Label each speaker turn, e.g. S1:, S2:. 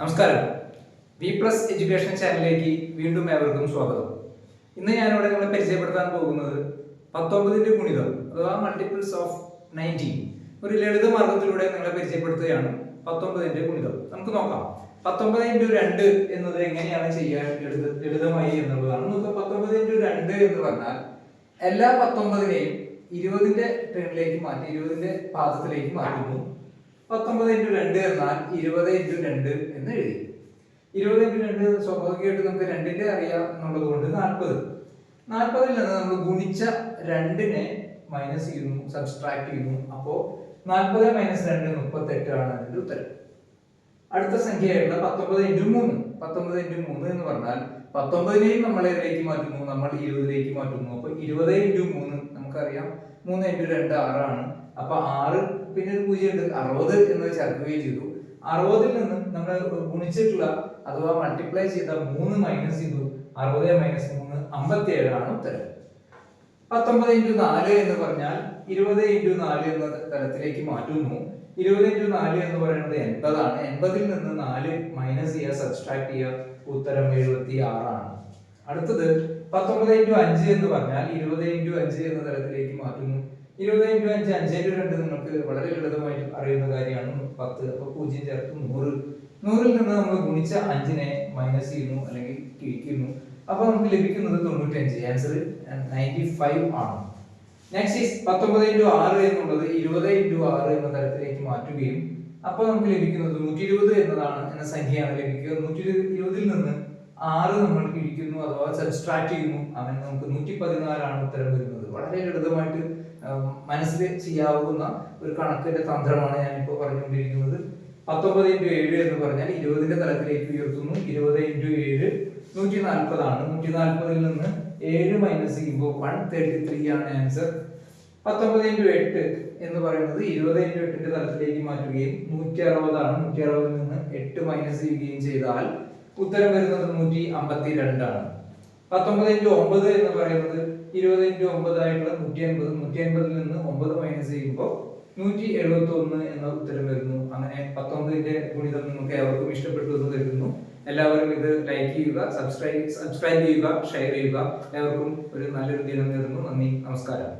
S1: നമസ്കാരം. V plus education ചാനലിലേക്ക് വീണ്ടും ഏവർക്കും സ്വാഗതം. ഇന്ന് ഞാനിവിടെ നിങ്ങളെ പരിചയപ്പെടുത്താൻ പോകുന്നത് 19ന്റെ ഗുണിതം അഥവാ മൾട്ടിപ്പിൾസ് ഓഫ് 19 ഒരു ലളിത മാർഗത്തിലൂടെ നിങ്ങളെ പരിചയപ്പെടുത്തുകയാണ്. 19ന്റെ ഗുണിതം നമുക്ക് നോക്കാം. 19 × 2 എന്നത് എങ്ങനെയാണ് ചെയ്യാൻ ലളിതമായി എന്നുള്ളതാണ്. നമുക്ക് 19 × 2 എന്ന് പറഞ്ഞാൽ എല്ലാ 19നെയും 20ന്റെ ടേണിലേക്ക് മാറ്റി 20ന്റെ പാദത്തിലേക്ക് മാറ്റുന്നു. 19 × 2 എന്നാൽ 20 × 2 എന്ന് എഴുതി. 20 × 2 സ്വാഭാവികമായിട്ട് നമുക്ക് 2ന്റെ അറിയാം എന്നുള്ളത് കൊണ്ട് 40. 40ൽ നിന്ന് നമ്മൾ ഗുണിച്ച 2നെ മൈനസ് ചെയ്യുന്നു, സബ്സ്ട്രാക്ട് ചെയ്യുന്നു. അപ്പോൾ 40 - 2 38 ആണ് അതിന്റെ ഉത്തരം. അടുത്ത സംഖ്യയായിട്ടുള്ള 19 × 3. 19 × 3 എന്ന് പറഞ്ഞാൽ 19നെയും നമ്മൾ ഇതിലേക്ക് മാറ്റുന്നു, നമ്മൾ 20ലേക്ക് മാറ്റുന്നു. അപ്പൊ 20 × 3 നമുക്കറിയാം 3 × 2 6 ആണ്. അപ്പൊ 6 പിന്നെ ഒരു 0 ഉണ്ട്, 60 എന്ന് ചേർക്കുകയും ചെയ്തു. 60ൽ നിന്ന് നമ്മൾ ഗുണിച്ചിട്ടുള്ള അഥവാ മൾട്ടിപ്ലൈ ചെയ്ത 3 മൈനസ് ചെയ്തു. 60 - 3 57 ആണ് ഉത്തരം. 19 × 4 എന്ന് പറഞ്ഞാൽ 20 × 4 എന്ന തലത്തിലേക്ക് മാറ്റുന്നു. 20 × 4 എന്ന് പറയുന്നത് 80 ആണ്. 80ൽ നിന്ന് 4 മൈനസ് ചെയ്യുക, സബ്സ്ട്രാക്ട് ചെയ്യുക, ഉത്തരം 76 ആണ്. അടുത്തത് 19 × 5 എന്ന് പറഞ്ഞാൽ 20 × 5 എന്ന തലത്തിലേക്ക് മാറ്റുന്നു. 20 × 5 5 × 2 നിങ്ങൾക്ക് വളരെ ലളിതമായിട്ട് അറിയുന്ന കാര്യമാണ് 10. അപ്പോൾ 0 ചേർത്ത് 100. 100ൽ നിന്ന് നമ്മൾ ഗുണിച്ച 5നെ മൈനസ് ചെയ്യുന്നു അല്ലെങ്കിൽ കിഴിക്കുന്നു. അപ്പോൾ നമുക്ക് ലഭിക്കുന്നത് 95. ആൻസർ 95 ആണ്. നെക്സ്റ്റ് ഈസ് 19 × 6 എന്നുള്ളത് 20 × 6 എന്ന തരത്തിലേക്ക് മാറ്റുകയും അപ്പോൾ നമുക്ക് ലഭിക്കുന്നത് 120 എന്ന സംഖ്യയാണ് ലഭിക്കുക. 120ൽ നിന്ന് 6 നമ്മൾ കിഴിക്കുന്നു അഥവാ സബ്സ്ട്രാക്ട് ചെയ്യുന്നു. അങ്ങനെ നമുക്ക് 114 ആണ് ഉത്തരം വരുന്നത്. വളരെ ലളിതമായിട്ട് മനസ്സിൽ ചെയ്യാവുന്ന ഒരു കണക്കിന്റെ തന്ത്രമാണ് ഞാനിപ്പോൾ പറഞ്ഞുകൊണ്ടിരിക്കുന്നത്. 19 × 7 എന്ന് പറഞ്ഞാൽ 20ന്റെ തലത്തിലേക്ക് ഉയർത്തുന്നു. 20 × 7 140 ആണ്. 140ൽ നിന്ന് 7 മൈനസ് ചെയ്യുമ്പോൾ 133 ആണ് ആൻസർ. 19 × 8 എന്ന് പറയുന്നത് 20 × 8ന്റെ തലത്തിലേക്ക് മാറ്റുകയും 160 ആണ്. 160ൽ നിന്ന് 8 മൈനസ് ചെയ്യുകയും ചെയ്താൽ ഉത്തരം വരുന്നത് 152 ആണ്. 19 × 9 എന്ന് പറയുന്നത് 20 × 9 ആയിട്ടുള്ള 150. 150ൽ നിന്ന് 9 മൈനസ് ചെയ്യുമ്പോൾ 171 എന്ന ഉത്തരം വരുന്നു. അങ്ങനെ 19ന്റെ ഗുണിതം നിങ്ങൾക്ക് ഏവർക്കും ഇഷ്ടപ്പെട്ടു എന്ന് കരുതുന്നു. എല്ലാവരും ഇത് ലൈക്ക് ചെയ്യുക, സബ്സ്ക്രൈബ് ചെയ്യുക, ഷെയർ ചെയ്യുക. എല്ലാവർക്കും ഒരു നല്ലൊരു ദിനം നേരുന്നു. നന്ദി, നമസ്കാരം.